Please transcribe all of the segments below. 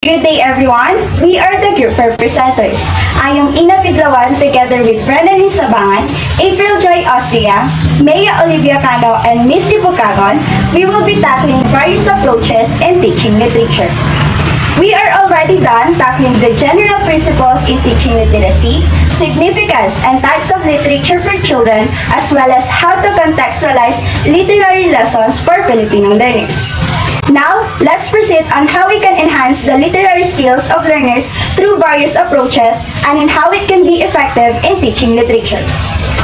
Good day everyone, we are the group presenters. I am Ina PIDLAOAN together with RENALYN SABANGAN, April Joy Austria, Maya Olivia CANO, and MISSY BUGAGON. We will be tackling various approaches in teaching literature. We are already done tackling the general principles in teaching literacy, significance and types of literature for children, as well as how to contextualize literary lessons for Filipino learners. Now, let's proceed on how we can enhance the literary skills of learners through various approaches and in how it can be effective in teaching literature.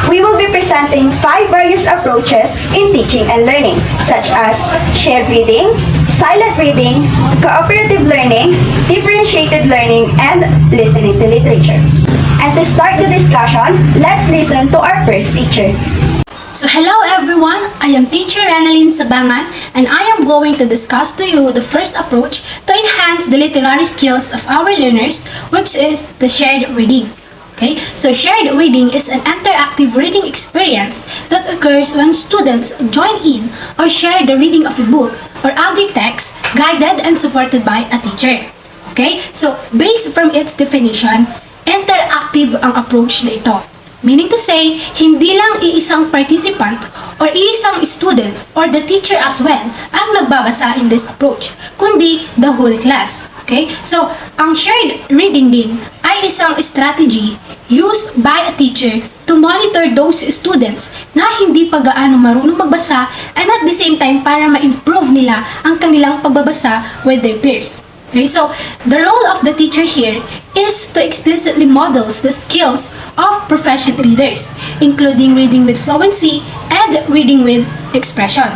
We will be presenting 5 various approaches in teaching and learning, such as shared reading, silent reading, cooperative learning, differentiated learning, and listening to literature. And to start the discussion, let's listen to our first teacher. So hello everyone, I am teacher RENALYN SABANGAN and I am going to discuss to you the first approach to enhance the literary skills of our learners, which is the shared reading. Okay, so shared reading is an interactive reading experience that occurs when students join in or share the reading of a book or other text guided and supported by a teacher. Okay, so based from its definition, interactive ang approach na ito. Meaning to say, hindi lang iisang participant or iisang student or the teacher as well ang nagbabasa in this approach, kundi the whole class. Okay? So, ang shared reading din ay isang strategy used by a teacher to monitor those students na hindi pa gaano marunong magbasa and at the same time para ma-improve nila ang kanilang pagbabasa with their peers. Okay, so the role of the teacher here is to explicitly model the skills of proficient readers, including reading with fluency and reading with expression.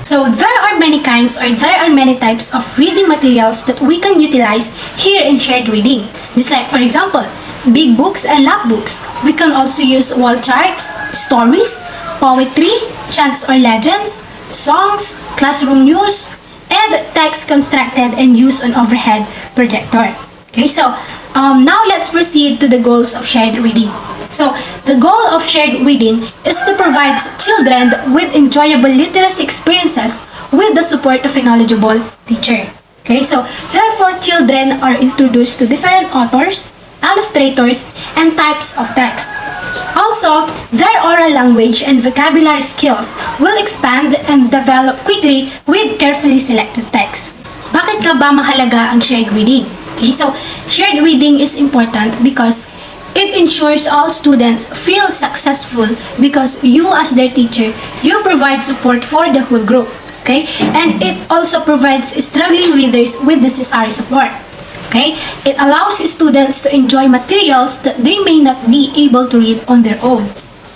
So there are many kinds or there are many types of reading materials that we can utilize here in shared reading. Just like for example, big books and lap books. We can also use wall charts, stories, poetry, chants or legends, songs, classroom news, and text constructed and used on overhead projector. Okay, so now let's proceed to the goals of shared reading. So the goal of shared reading is to provide children with enjoyable literacy experiences with the support of a knowledgeable teacher. Okay, so therefore children are introduced to different authors, illustrators, and types of text. Also, their oral language and vocabulary skills will expand and develop quickly with carefully selected text. Bakit ka ba mahalaga ang shared reading? Okay, so shared reading is important because it ensures all students feel successful because you as their teacher, you provide support for the whole group. Okay, and it also provides struggling readers with necessary support. Okay? It allows students to enjoy materials that they may not be able to read on their own.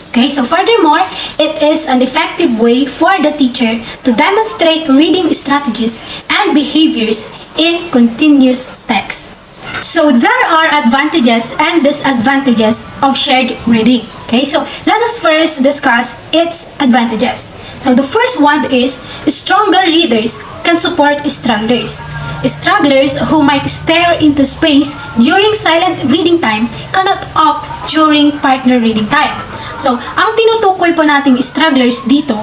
Okay? So furthermore, it is an effective way for the teacher to demonstrate reading strategies and behaviors in continuous text. So there are advantages and disadvantages of shared reading. Okay? So let us first discuss its advantages. So the first one is stronger readers can support strugglers. Strugglers who might stare into space during silent reading time cannot opt during partner reading time. So, ang tinutukoy po nating strugglers dito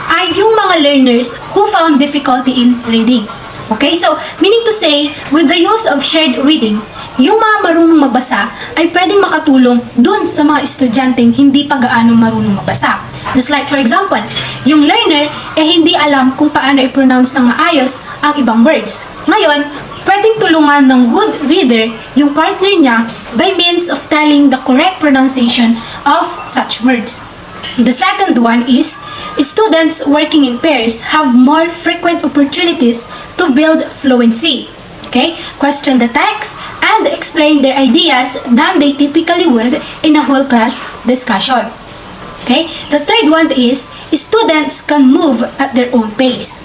ay yung mga learners who found difficulty in reading. Okay, so meaning to say, with the use of shared reading, yung mga marunong magbasa ay pwedeng makatulong dun sa mga estudyanteng hindi pa gaano marunong magbasa. Just like for example, yung learner hindi alam kung paano i-pronounce ng maayos ang ibang words. Ngayon, pwedeng tulungan ng good reader yung partner niya by means of telling the correct pronunciation of such words. The second one is, students working in pairs have more frequent opportunities to build fluency. Okay? Question the text and explain their ideas than they typically would in a whole class discussion. Okay? The third one is, students can move at their own pace.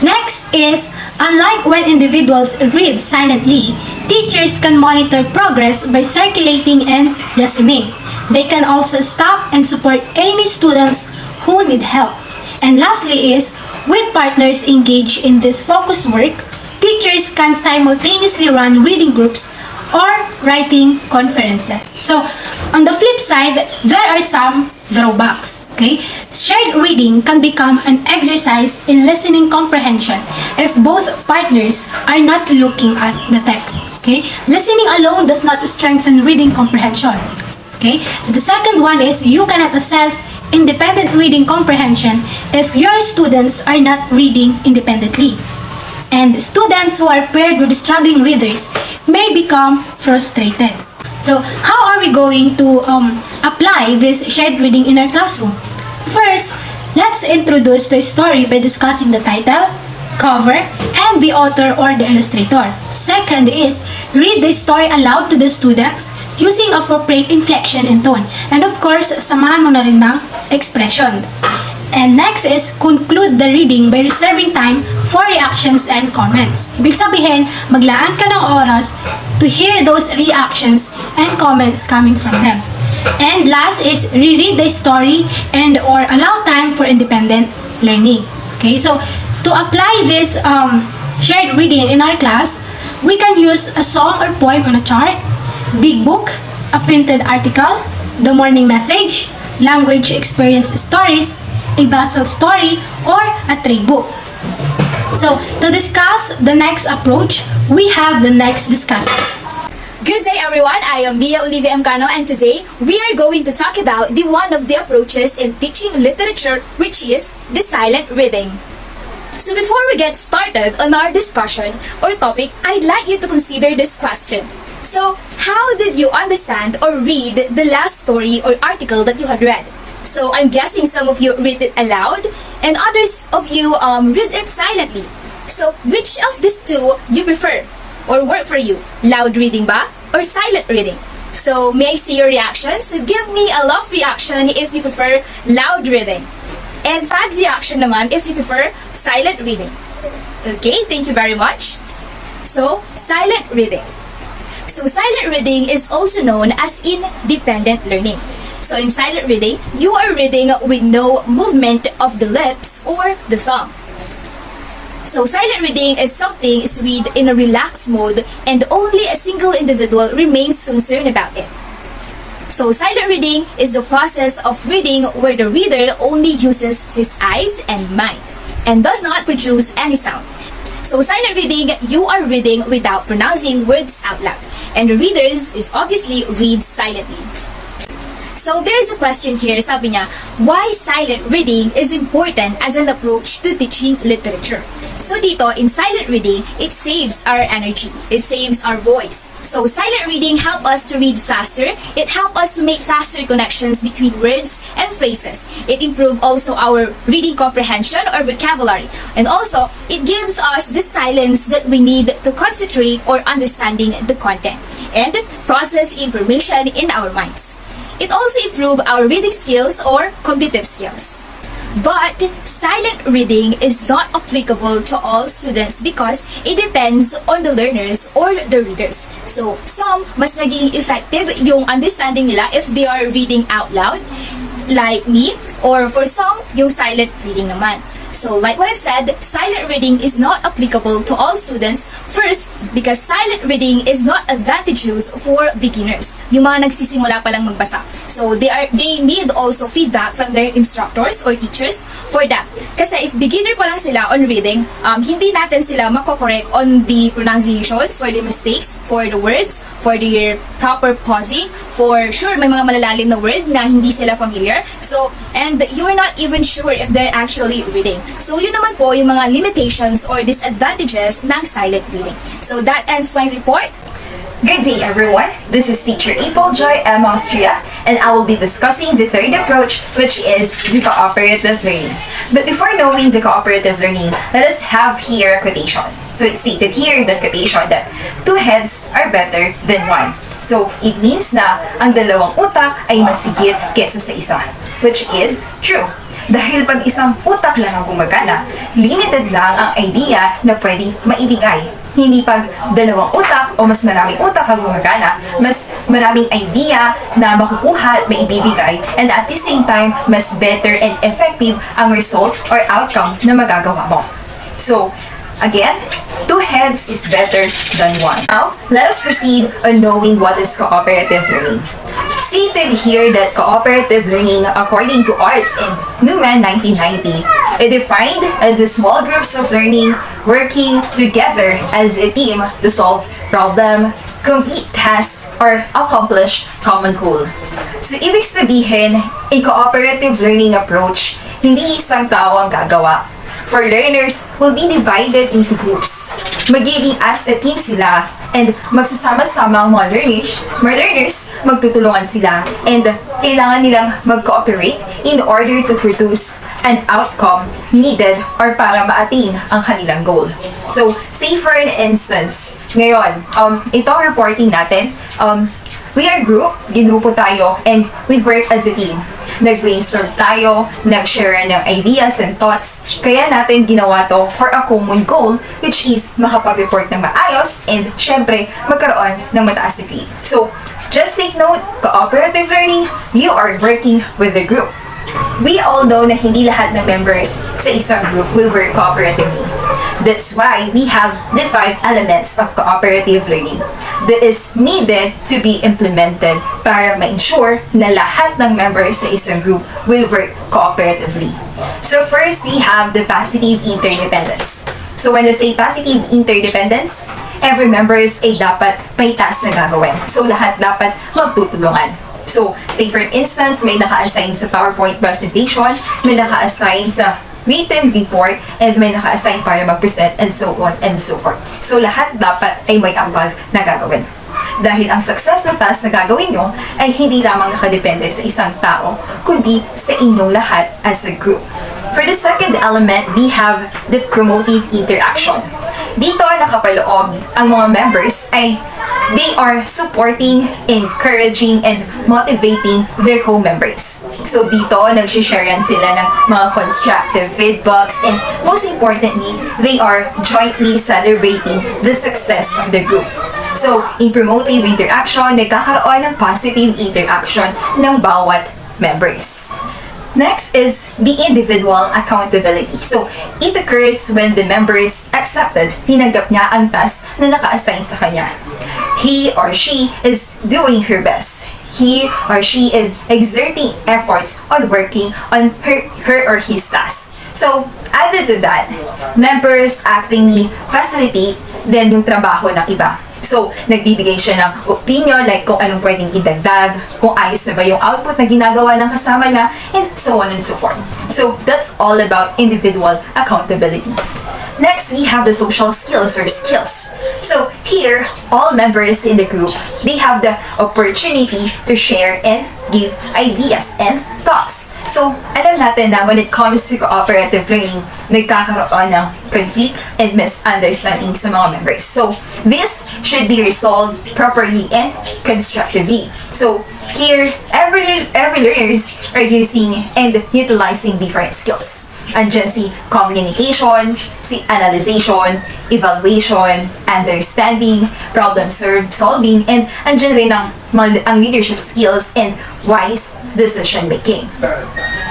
Next is, unlike when individuals read silently, teachers can monitor progress by circulating and listening. They can also stop and support any students who need help. And lastly is, with partners engaged in this focused work, teachers can simultaneously run reading groups or writing conferences. So, on the flip side, there are some drawbacks. Okay? Shared reading can become an exercise in listening comprehension if both partners are not looking at the text. Okay? Listening alone does not strengthen reading comprehension. Okay? So the second one is you cannot assess independent reading comprehension if your students are not reading independently. And students who are paired with struggling readers may become frustrated. So how are we going to apply this shared reading in our classroom? First, let's introduce the story by discussing the title, cover, and the author or the illustrator. Second is read the story aloud to the students using appropriate inflection and tone. And of course, samahan mo na rin ng expression. And next is conclude the reading by reserving time for reactions and comments. Ibig sabihin, maglaan ka ng oras to hear those reactions and comments coming from them. And last is reread the story and or allow time for independent learning. Okay, so to apply this shared reading in our class, we can use a song or poem on a chart, big book, a printed article, the morning message, language experience stories, a basal story, or a trade book. So, to discuss the next approach, we have the next discussion. Good day everyone, I am Olivia CANO, and today we are going to talk about the one of the approaches in teaching literature, which is the silent reading. So before we get started on our discussion or topic, I'd like you to consider this question. So, how did you understand or read the last story or article that you had read? So I'm guessing some of you read it aloud and others of you read it silently. So which of these two you prefer or work for you? Loud reading ba or silent reading? So may I see your reactions? So give me a love reaction if you prefer loud reading. And sad reaction naman if you prefer silent reading. Okay, thank you very much. So, silent reading. So silent reading is also known as independent learning. So in silent reading, you are reading with no movement of the lips or the thumb. So silent reading is something is read in a relaxed mode and only a single individual remains concerned about it. So silent reading is the process of reading where the reader only uses his eyes and mind and does not produce any sound. So silent reading, you are reading without pronouncing words out loud, and the readers is obviously read silently. So there's a question here, sabi niya, why silent reading is important as an approach to teaching literature? So dito, in silent reading, it saves our energy. It saves our voice. So silent reading help us to read faster. It help us to make faster connections between words and phrases. It improve also our reading comprehension or vocabulary. And also, it gives us the silence that we need to concentrate or understanding the content and process information in our minds. It also improves our reading skills or cognitive skills. But silent reading is not applicable to all students because it depends on the learners or the readers. So, some mas naging effective yung understanding nila if they are reading out loud, like me, or for some, yung silent reading naman. So, like what I've said, silent reading is not applicable to all students. First, because silent reading is not advantageous for beginners. Yung mga nagsisimula pa lang magbasa. So, they need also feedback from their instructors or teachers for that. Kasi if beginner pa lang sila on reading, hindi natin sila mako-correct on the pronunciations, for the mistakes, for the words, for the proper pausing. For sure, may mga malalalim na word na hindi sila familiar. So, and you're not even sure if they're actually reading. So, yun naman po yung mga limitations or disadvantages ng silent reading. So, that ends my report. Good day everyone, this is teacher Joy M. Austria, and I will be discussing the third approach, which is the cooperative learning. But before knowing the cooperative learning, let us have here a quotation. So it's stated here in the quotation that two heads are better than one. So it means na ang dalawang utak ay mas sigit kesa sa isa, which is true. Dahil pag isang utak lang ang gumagana, limited lang ang idea na pwedeng maibigay. Hindi pag dalawang utak o mas maraming utak ang gumagana, mas maraming idea na makukuha at maibibigay, and at the same time, mas better and effective ang result or outcome na magagawa mo. So, again, two heads is better than one. Now, let us proceed on knowing what is cooperative learning. Stated here that cooperative learning, according to Arts and Newman 1990, is defined as a small groups of learning working together as a team to solve problem, complete tasks, or accomplish common goal. So, ibig sabihin, a cooperative learning approach, hindi isang tao ang gagawa. For learners will be divided into groups. Magiging as a team sila and magsasama-sama ang mga learners, magtutulungan sila and kailangan nilang mag-cooperate in order to produce an outcome needed or para ma-attain ang kanilang goal. So, say for an instance, ngayon, itong reporting natin, we are group, ginrupo tayo, and we work as a team. Nag-brainstorm tayo, nag-share ng ideas and thoughts, kaya natin ginawa to for a common goal, which is makapag-report ng maayos and syempre magkaroon ng mataas na grade. So, just take note, cooperative learning, you are working with the group. We all know na hindi lahat ng members sa isang group will work cooperatively. That's why we have the 5 elements of cooperative learning that is needed to be implemented para ma-ensure na lahat ng members sa isang group will work cooperatively. So first, we have the positive interdependence. So when I say positive interdependence, every members ay dapat may task na gagawin. So lahat dapat magtutulungan. So, say for instance, may naka-assign sa PowerPoint presentation, may naka-assign sa written report, and may naka-assign para mag-present, and so on and so forth. So, lahat dapat ay may ambag na gagawin. Dahil ang success ng task na gagawin nyo ay hindi lamang nakadepende sa isang tao, kundi sa inyong lahat as a group. For the second element, we have the promotive interaction. Dito nakapaloob ang mga members ay they are supporting, encouraging, and motivating their co-members. So dito, nagsisharean sila ng mga constructive feedbacks and most importantly, they are jointly celebrating the success of the group. So, in promotive interaction, nagkakaroon ng positive interaction ng bawat members. Next is the individual accountability. So, it occurs when the member is accepted, tinanggap niya ang task na naka-assign sa kanya. He or she is doing her best. He or she is exerting efforts on working on her or his task. So, added to that, members actively facilitate din yung trabaho ng iba. So, nagbibigay siya ng opinion, like kung anong pwedeng idagdag, kung ayos na ba yung output na ginagawa ng kasama niya, and so on and so forth. So, that's all about individual accountability. Next, we have the social skills or skills. So, here, all members in the group, they have the opportunity to share and give ideas and thoughts. So, alam natin na when it comes to cooperative learning, nagkakaroon ng conflict and misunderstanding sa mga members. So, this should be resolved properly and constructively. So, here, every learners are using and utilizing different skills. Andyan si communication, si analyzation, evaluation, understanding, problem solving, and andyan rin ang leadership skills and wise decision making.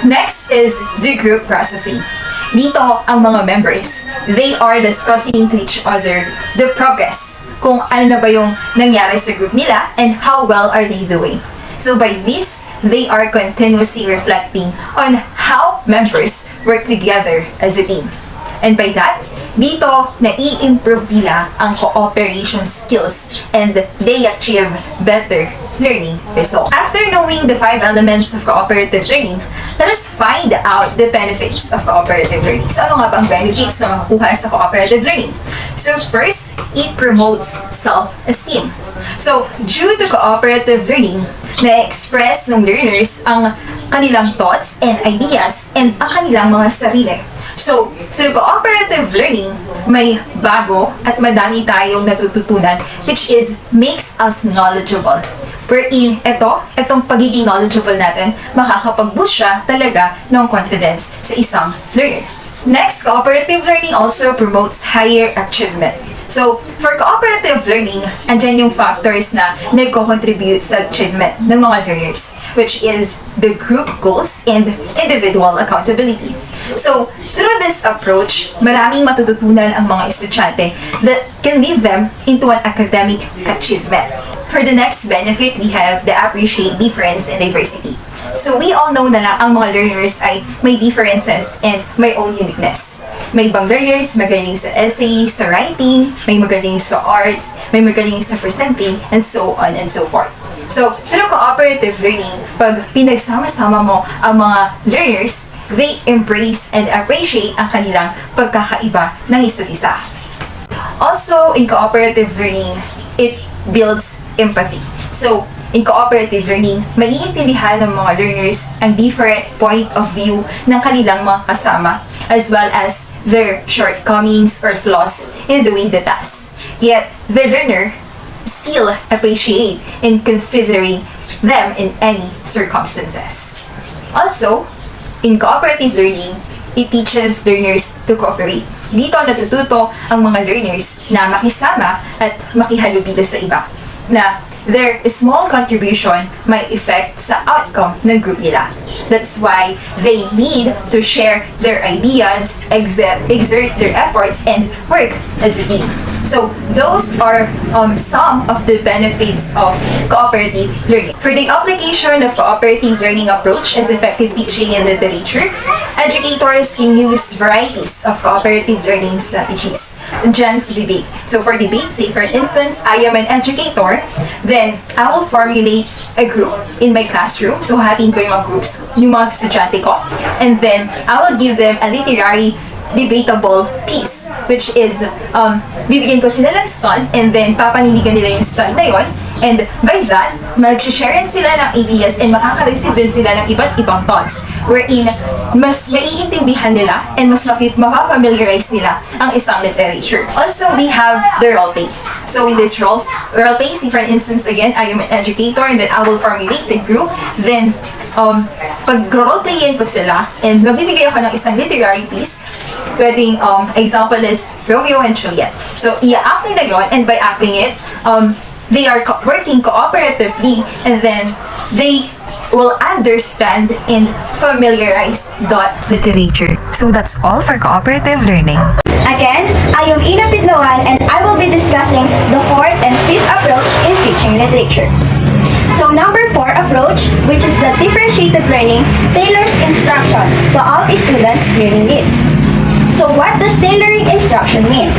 Next is the group processing. Dito, ang mga members, they are discussing to each other the progress, kung ano na ba yung nangyari sa group nila and how well are they doing. So by this, they are continuously reflecting on how members work together as a team. And by that, dito, nai-improve nila ang cooperation skills and they achieve better learning results. After knowing the 5 elements of cooperative learning, let us find out the benefits of cooperative learning. So, ano nga bang benefits na makukuha sa cooperative learning? So, first, it promotes self-esteem. So, due to cooperative learning, na-express ng learners ang kanilang thoughts and ideas and ang kanilang mga sarili. So, through cooperative learning, may bago at madami tayong natututunan which is makes us knowledgeable. Wherein, itong pagiging knowledgeable natin, makakapag-boost siya talaga ng confidence sa isang learner. Next, cooperative learning also promotes higher achievement. So, for cooperative learning, andyan yung factors na nagko-contribute sa achievement ng mga learners, which is the group goals and individual accountability. So, through this approach, maraming matututunan ang mga estudyante that can lead them into an academic achievement. For the next benefit, we have the appreciate difference and diversity. So we all know na ang mga learners ay may differences and may own uniqueness. May ibang learners magaling sa essay, sa writing, may magaling sa arts, may magaling sa presenting, and so on and so forth. So, through cooperative learning, pag pinagsama-sama mo ang mga learners, they embrace and appreciate ang kanilang pagkakaiba ng isa't isa. Also, in cooperative learning, it builds empathy. So, in cooperative learning, maiintindihan ng mga learners ang different point of view ng kanilang mga kasama, as well as their shortcomings or flaws in doing the task. Yet, the learner still appreciate in considering them in any circumstances. Also, in cooperative learning, it teaches learners to cooperate. Dito natututo ang mga learners na makisama at makihalubilo sa iba, na their small contribution may affect sa outcome ng group nila. That's why they need to share their ideas, exert their efforts, and work as a team. So those are some of the benefits of cooperative learning. For the application of cooperative learning approach as effective teaching in literature, educators can use varieties of cooperative learning strategies. Diyan sa debate. So for debate, say for instance, I am an educator, then I will formulate a group in my classroom. So hatiin ko yung mga groups, yung mga estudyante ko. And then I will give them a literary debatable piece, which is, bibigyan ko sila ng stand, and then papaninigan nila yung stand na yun, and by that, mag-share sila ng ideas, and makaka-receive din sila ng iba't ibang thoughts, wherein mas maiintindihan nila, and mas mapafamiliarize nila ang isang literature. Also, we have the role play. So in this role play, see for instance, again, I am an educator, and then I will formulate the group, then, pag-roleplayin ko sila, and magbibigay ako ng isang literary piece. Pwedeng, example is Romeo and Juliet. So, i-act nila yun, and by acting it, they are working cooperatively, and then they will understand and familiarize that literature. So, that's all for cooperative learning. Again, I am Ina PIDLAOAN, and I will be discussing the fourth and fifth approach in teaching literature. So number 4 approach, which is the differentiated learning, tailors instruction to all students' learning needs. So what does tailoring instruction mean?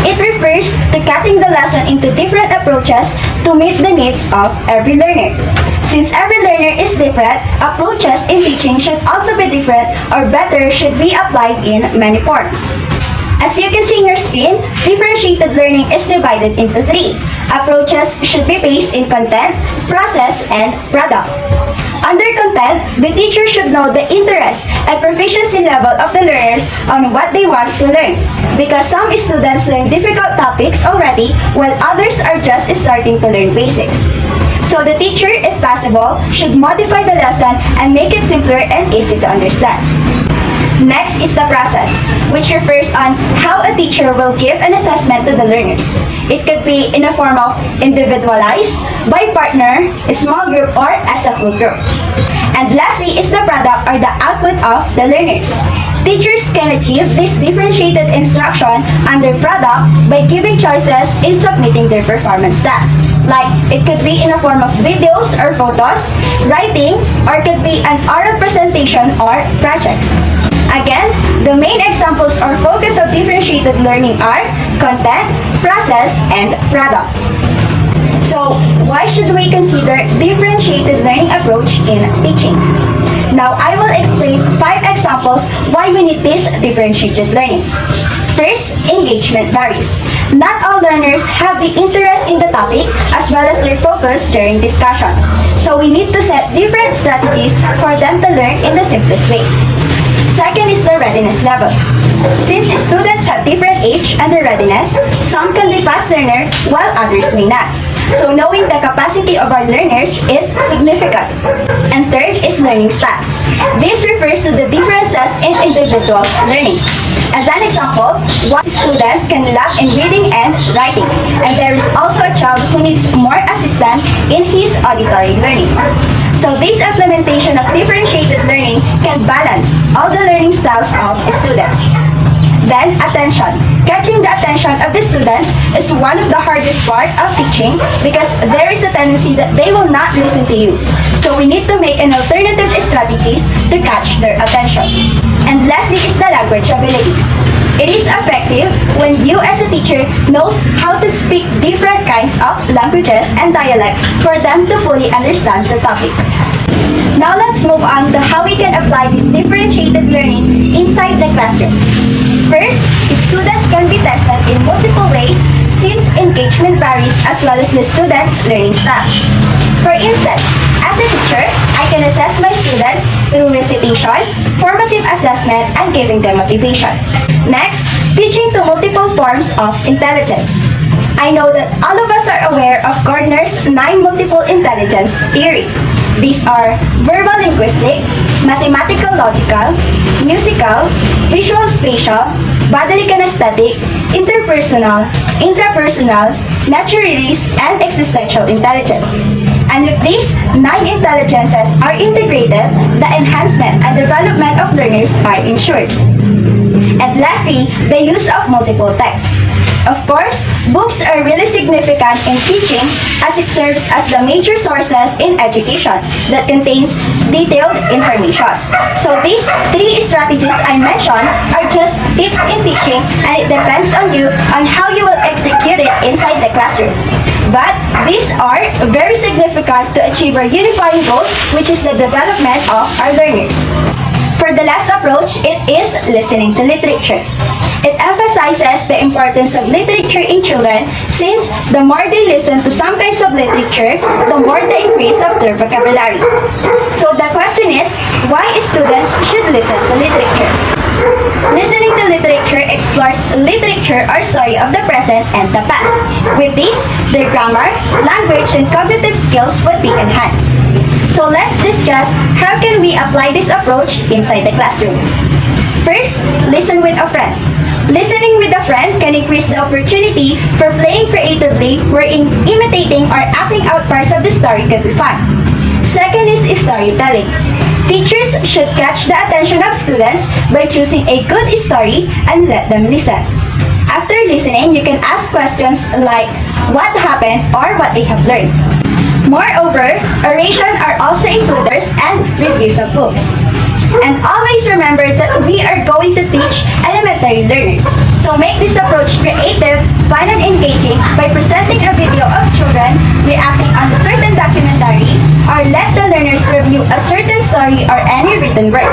It refers to cutting the lesson into different approaches to meet the needs of every learner. Since every learner is different, approaches in teaching should also be different, or better, should be applied in many forms. As you can see in your screen, differentiated learning is divided into 3. Approaches should be based in content, process, and product. Under content, the teacher should know the interest and proficiency level of the learners on what they want to learn, because some students learn difficult topics already, while others are just starting to learn basics. So the teacher, if possible, should modify the lesson and make it simpler and easy to understand. Next is the process, which refers on how a teacher will give an assessment to the learners. It could be in a form of individualized, by partner, a small group, or as a full group. And lastly is the product or the output of the learners. Teachers can achieve this differentiated instruction under product by giving choices in submitting their performance tasks. Like, it could be in a form of videos or photos, writing, or could be an oral presentation or projects. Again, the main examples or focus of differentiated learning are content, process, and product. So, why should we consider differentiated learning approach in teaching? Now, I will explain 5 examples why we need this differentiated learning. First, engagement varies. Not all learners have the interest in the topic as well as their focus during discussion. So we need to set different strategies for them to learn in the simplest way. Second is the readiness level. Since students have different age and their readiness, some can be fast learner while others may not. So knowing the capacity of our learners is significant. And third is learning styles. This refers to the differences in individual learning. As an example, one student can lack in reading and writing, and there is also a child who needs more assistance in his auditory learning. So this implementation of differentiated learning can balance all the learning styles of students. Then, attention. Catching the attention of the students is one of the hardest part of teaching because there is a tendency that they will not listen to you. So we need to make an alternative strategies to catch their attention. And lastly is the language abilities. It is effective when you as a teacher knows how to speak different kinds of languages and dialect for them to fully understand the topic. Now let's move on to how we can apply this differentiated learning inside the classroom. First, students can be tested in multiple ways since engagement varies as well as the students' learning styles. For instance, as a teacher, I can assess my students through recitation, formative assessment, and giving them motivation. Next, teaching to multiple forms of intelligence. I know that all of us are aware of Gardner's 9 multiple intelligence theory. These are verbal linguistic, mathematical logical, musical, visual spatial, bodily kinesthetic, interpersonal, intrapersonal, naturalist, and existential intelligence. And if these 9 intelligences are integrated, the enhancement and development of learners are ensured. And lastly, the use of multiple texts. Of course, books are really significant in teaching as it serves as the major sources in education that contains detailed information. So these 3 strategies I mentioned are just tips in teaching and it depends on you on how you will execute it inside the classroom. But these are very significant to achieve our unifying goal, which is the development of our learners. For the last approach, it is listening to literature. It emphasizes the importance of literature in children since the more they listen to some kinds of literature, the more the increase of their vocabulary. So the question is, why students should listen to literature? Listening to literature explores literature or story of the present and the past. With this, their grammar, language, and cognitive skills would be enhanced. So let's discuss how can we apply this approach inside the classroom. First, listen with a friend. Listening with a friend can increase the opportunity for playing creatively wherein imitating or acting out parts of the story could be fun. Second is storytelling. Teachers should catch the attention of students by choosing a good story and let them listen. After listening, you can ask questions like what happened or what they have learned. Moreover, oration are also included and reviews of books. And always remember that we are going to teach elementary learners. So make this approach creative, fun, and engaging by presenting a video of children reacting on a certain documentary or let the learners review a certain story or any written work.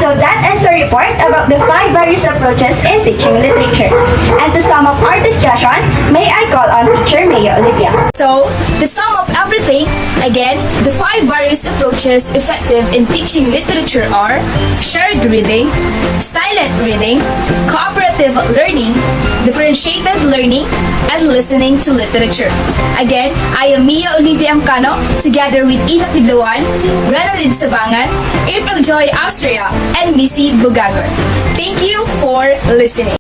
So that ends our report about the 5 various approaches in teaching literature. And to sum up our discussion, may I call on Teacher Maya Olivia. So, to sum up everything, again, the 5 various approaches effective in teaching literature are shared reading, silent reading, cooperative learning, differentiated learning, and listening to literature. Again, I am Mia Olivia CANO, together with Ina PIDLAOAN, RENALYN SABANGAN, April Joy, Austria, and MISSY BUGAGON. Thank you for listening.